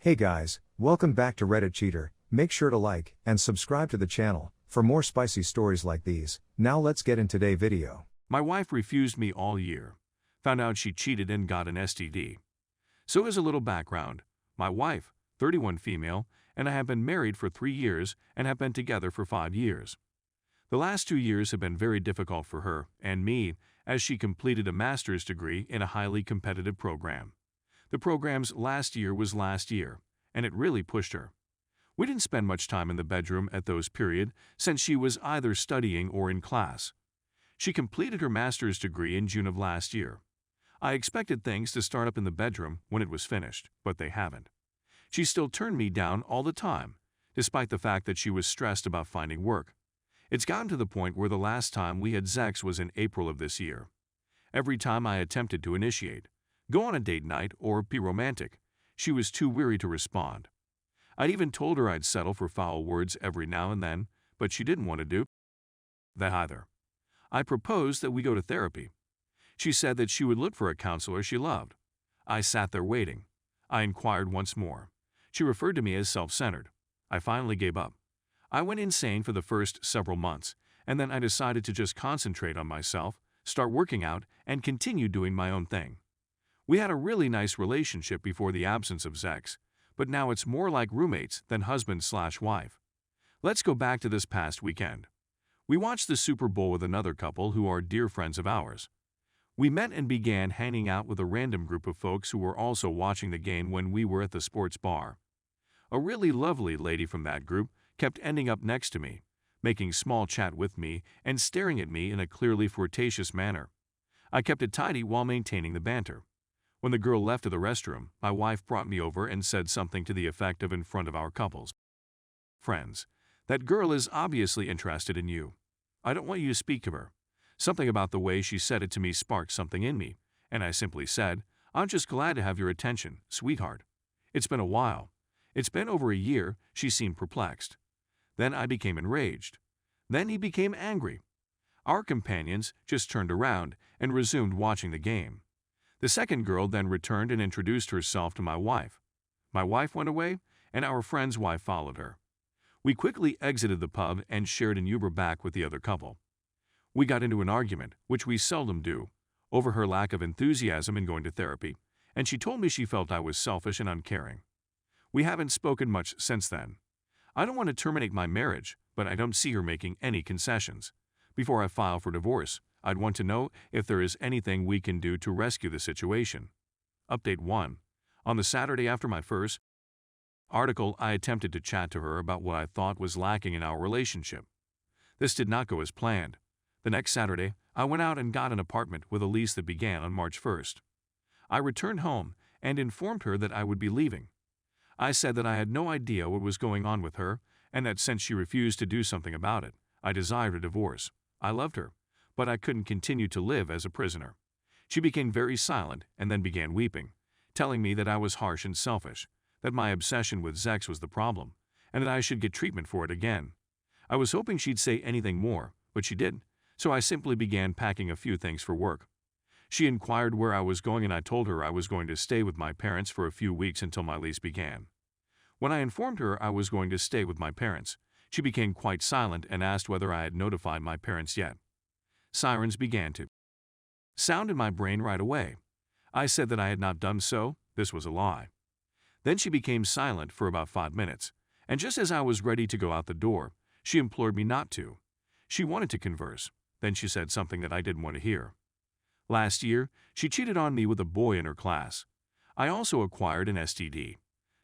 Hey guys, welcome back to Reddit Cheater. Make sure to like and subscribe to the channel for more spicy stories like these. Now let's get in today's video. My wife refused me all year. Found out she cheated and got an STD. So as a little background, my wife, 31 female, and I have been married for 3 years and have been together for 5 years. The last 2 years have been very difficult for her and me as she completed a master's degree in a highly competitive program. The program's last year was last year, and it really pushed her. We didn't spend much time in the bedroom at those period since she was either studying or in class. She completed her master's degree in June of last year. I expected things to start up in the bedroom when it was finished, but they haven't. She still turned me down all the time, despite the fact that she was stressed about finding work. It's gotten to the point where the last time we had sex was in April of this year. Every time I attempted to initiate, go on a date night, or be romantic, she was too weary to respond. I'd even told her I'd settle for foul words every now and then, but she didn't want to do that either. I proposed that we go to therapy. She said that she would look for a counselor she loved. I sat there waiting. I inquired once more. She referred to me as self-centered. I finally gave up. I went insane for the first several months, and then I decided to just concentrate on myself, start working out, and continue doing my own thing. We had a really nice relationship before the absence of sex, but now it's more like roommates than husband/wife. Let's go back to this past weekend. We watched the Super Bowl with another couple who are dear friends of ours. We met and began hanging out with a random group of folks who were also watching the game when we were at the sports bar. A really lovely lady from that group kept ending up next to me, making small chat with me and staring at me in a clearly flirtatious manner. I kept it tidy while maintaining the banter. When the girl left to the restroom, my wife brought me over and said something to the effect of in front of our couples friends, "That girl is obviously interested in you. I don't want you to speak to her." Something about the way she said it to me sparked something in me, and I simply said, "I'm just glad to have your attention, sweetheart. It's been a while." "It's been over a year." She seemed perplexed. Then I became enraged. Then he became angry. Our companions just turned around and resumed watching the game. The second girl then returned and introduced herself to my wife. My wife went away, and our friend's wife followed her. We quickly exited the pub and shared an Uber back with the other couple. We got into an argument, which we seldom do, over her lack of enthusiasm in going to therapy, and she told me she felt I was selfish and uncaring. We haven't spoken much since then. I don't want to terminate my marriage, but I don't see her making any concessions. Before I file for divorce, I'd want to know if there is anything we can do to rescue the situation. Update 1. On the Saturday after my first article, I attempted to chat to her about what I thought was lacking in our relationship. This did not go as planned. The next Saturday, I went out and got an apartment with a lease that began on March 1st. I returned home and informed her that I would be leaving. I said that I had no idea what was going on with her and that since she refused to do something about it, I desired a divorce. I loved her, but I couldn't continue to live as a prisoner. She became very silent and then began weeping, telling me that I was harsh and selfish, that my obsession with sex was the problem, and that I should get treatment for it again. I was hoping she'd say anything more, but she didn't, so I simply began packing a few things for work. She inquired where I was going, and I told her I was going to stay with my parents for a few weeks until my lease began. When I informed her I was going to stay with my parents, she became quite silent and asked whether I had notified my parents yet. Sirens began to sound in my brain right away. I said that I had not done so. This was a lie. Then she became silent for about 5 minutes, and just as I was ready to go out the door, she implored me not to. She wanted to converse. Then she said something that I didn't want to hear. Last year, she cheated on me with a boy in her class. I also acquired an STD.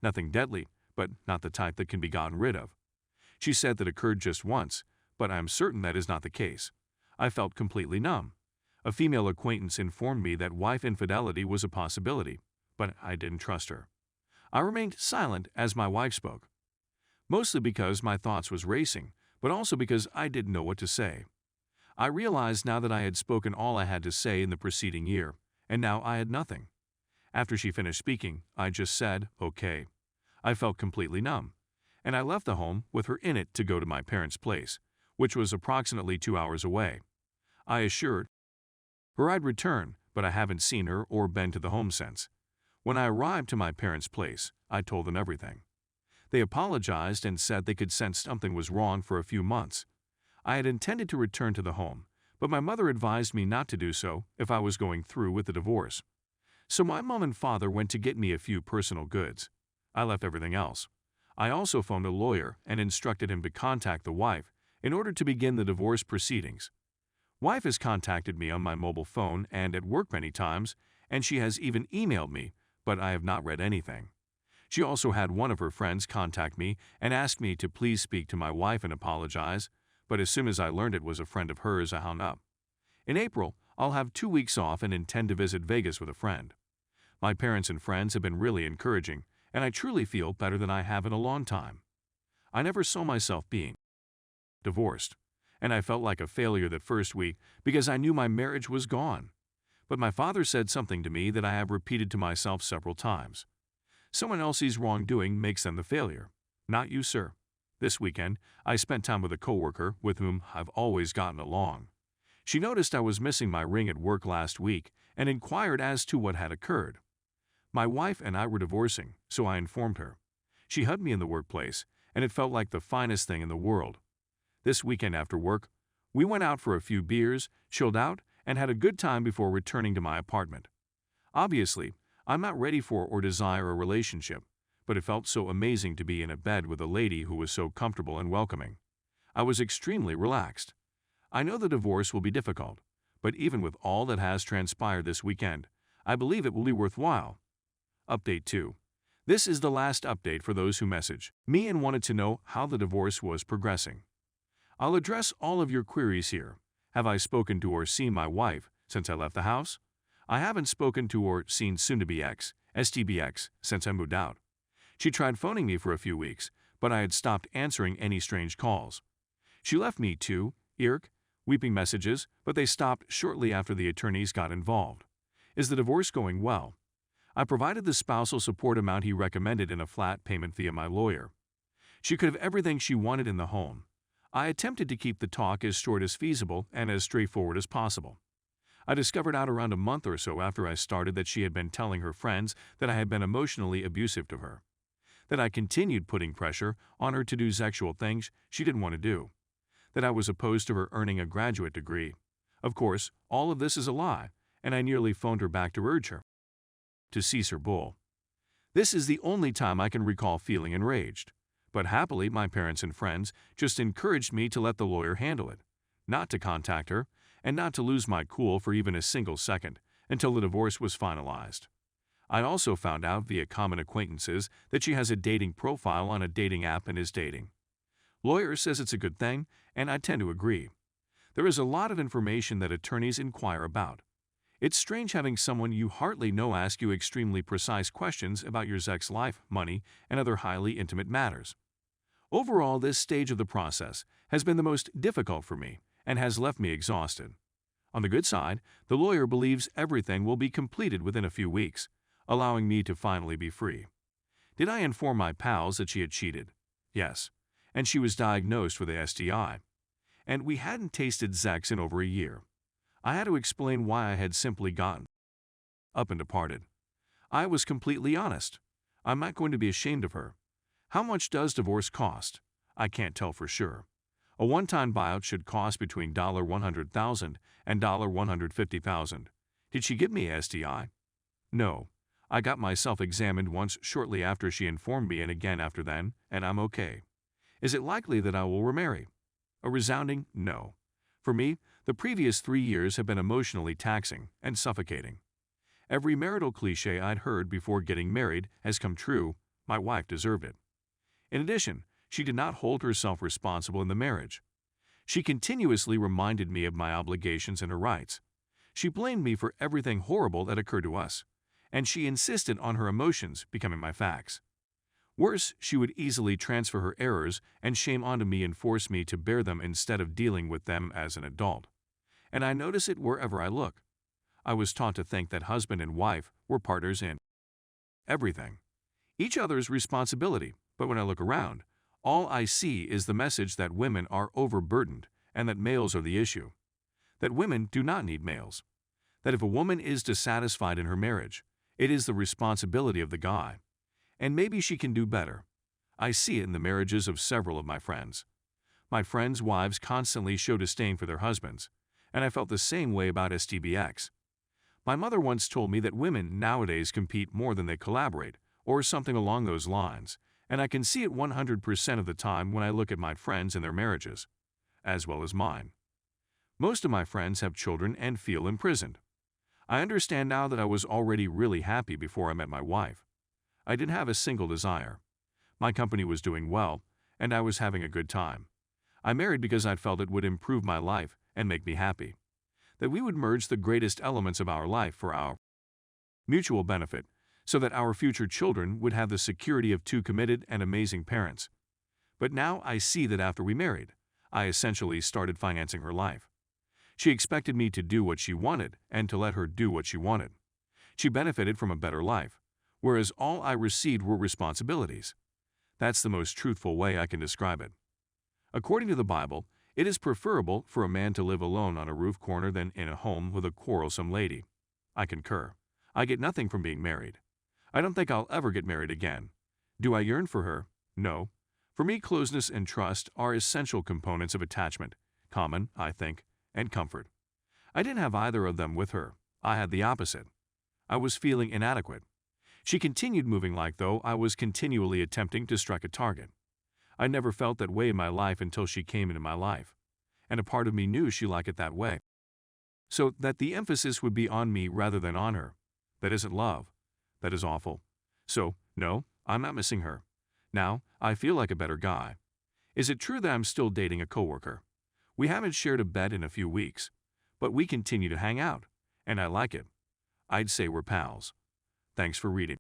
Nothing deadly, but not the type that can be gotten rid of. She said that occurred just once, but I am certain that is not the case. I felt completely numb. A female acquaintance informed me that wife infidelity was a possibility, but I didn't trust her. I remained silent as my wife spoke, mostly because my thoughts was racing, but also because I didn't know what to say. I realized now that I had spoken all I had to say in the preceding year, and now I had nothing. After she finished speaking, I just said, "Okay." I felt completely numb, and I left the home with her in it to go to my parents' place, which was approximately 2 hours away. I assured her I'd return, but I haven't seen her or been to the home since. When I arrived to my parents' place, I told them everything. They apologized and said they could sense something was wrong for a few months. I had intended to return to the home, but my mother advised me not to do so if I was going through with the divorce. So my mom and father went to get me a few personal goods. I left everything else. I also phoned a lawyer and instructed him to contact the wife in order to begin the divorce proceedings. Wife has contacted me on my mobile phone and at work many times, and she has even emailed me, but I have not read anything. She also had one of her friends contact me and ask me to please speak to my wife and apologize, but as soon as I learned it was a friend of hers, I hung up. In April, I'll have 2 weeks off and intend to visit Vegas with a friend. My parents and friends have been really encouraging, and I truly feel better than I have in a long time. I never saw myself being divorced, and I felt like a failure that first week because I knew my marriage was gone. But my father said something to me that I have repeated to myself several times. Someone else's wrongdoing makes them the failure, not you, sir. This weekend, I spent time with a coworker with whom I've always gotten along. She noticed I was missing my ring at work last week and inquired as to what had occurred. My wife and I were divorcing, so I informed her. She hugged me in the workplace, and it felt like the finest thing in the world. This weekend after work, we went out for a few beers, chilled out, and had a good time before returning to my apartment. Obviously, I'm not ready for or desire a relationship, but it felt so amazing to be in a bed with a lady who was so comfortable and welcoming. I was extremely relaxed. I know the divorce will be difficult, but even with all that has transpired this weekend, I believe it will be worthwhile. Update 2. This is the last update for those who messaged me and wanted to know how the divorce was progressing. I'll address all of your queries here. Have I spoken to or seen my wife since I left the house? I haven't spoken to or seen soon-to-be ex, STBX, since I moved out. She tried phoning me for a few weeks, but I had stopped answering any strange calls. She left me 2 weeping messages, but they stopped shortly after the attorneys got involved. Is the divorce going well? I provided the spousal support amount he recommended in a flat payment via my lawyer. She could have everything she wanted in the home. I attempted to keep the talk as short as feasible and as straightforward as possible. I discovered out around a month or so after I started that she had been telling her friends that I had been emotionally abusive to her, that I continued putting pressure on her to do sexual things she didn't want to do, that I was opposed to her earning a graduate degree. Of course, all of this is a lie, and I nearly phoned her back to urge her to cease her bull. This is the only time I can recall feeling enraged, but happily my parents and friends just encouraged me to let the lawyer handle it, not to contact her, and not to lose my cool for even a single second until the divorce was finalized. I also found out via common acquaintances that she has a dating profile on a dating app and is dating. Lawyer says it's a good thing, and I tend to agree. There is a lot of information that attorneys inquire about. It's strange having someone you hardly know ask you extremely precise questions about your sex life, money, and other highly intimate matters. Overall, this stage of the process has been the most difficult for me and has left me exhausted. On the good side, the lawyer believes everything will be completed within a few weeks, allowing me to finally be free. Did I inform my pals that she had cheated? Yes, and she was diagnosed with a STI. And we hadn't tasted sex in over a year. I had to explain why I had simply gotten up and departed. I was completely honest. I'm not going to be ashamed of her. How much does divorce cost? I can't tell for sure. A one-time buyout should cost between $100,000 and $150,000. Did she give me a STI? No. I got myself examined once shortly after she informed me and again after then, and I'm okay. Is it likely that I will remarry? A resounding no. For me, the previous 3 years have been emotionally taxing and suffocating. Every marital cliché I'd heard before getting married has come true. My wife deserved it. In addition, she did not hold herself responsible in the marriage. She continuously reminded me of my obligations and her rights. She blamed me for everything horrible that occurred to us, and she insisted on her emotions becoming my facts. Worse, she would easily transfer her errors and shame onto me and force me to bear them instead of dealing with them as an adult. And I notice it wherever I look. I was taught to think that husband and wife were partners in everything, each other's responsibility, but when I look around, all I see is the message that women are overburdened and that males are the issue, that women do not need males, that if a woman is dissatisfied in her marriage, It is the responsibility of the guy. And maybe she can do better. I see it in the marriages of several of my friends. My friends' wives constantly show disdain for their husbands, and I felt the same way about STBX. My mother once told me that women nowadays compete more than they collaborate, or something along those lines, and I can see it 100% of the time when I look at my friends and their marriages, as well as mine. Most of my friends have children and feel imprisoned. I understand now that I was already really happy before I met my wife. I didn't have a single desire. My company was doing well, and I was having a good time. I married because I felt it would improve my life and make me happy. That we would merge the greatest elements of our life for our mutual benefit, so that our future children would have the security of two committed and amazing parents. But now I see that after we married, I essentially started financing her life. She expected me to do what she wanted and to let her do what she wanted. She benefited from a better life, whereas all I received were responsibilities. That's the most truthful way I can describe it. According to the Bible, it is preferable for a man to live alone on a roof corner than in a home with a quarrelsome lady. I concur. I get nothing from being married. I don't think I'll ever get married again. Do I yearn for her? No. For me, closeness and trust are essential components of attachment, common, I think, and comfort. I didn't have either of them with her. I had the opposite. I was feeling inadequate. She continued moving like though I was continually attempting to strike a target. I never felt that way in my life until she came into my life, and a part of me knew she liked it that way. So that the emphasis would be on me rather than on her. That isn't love. That is awful. So, no, I'm not missing her. Now, I feel like a better guy. Is it true that I'm still dating a coworker? We haven't shared a bed in a few weeks, but we continue to hang out, and I like it. I'd say we're pals. Thanks for reading.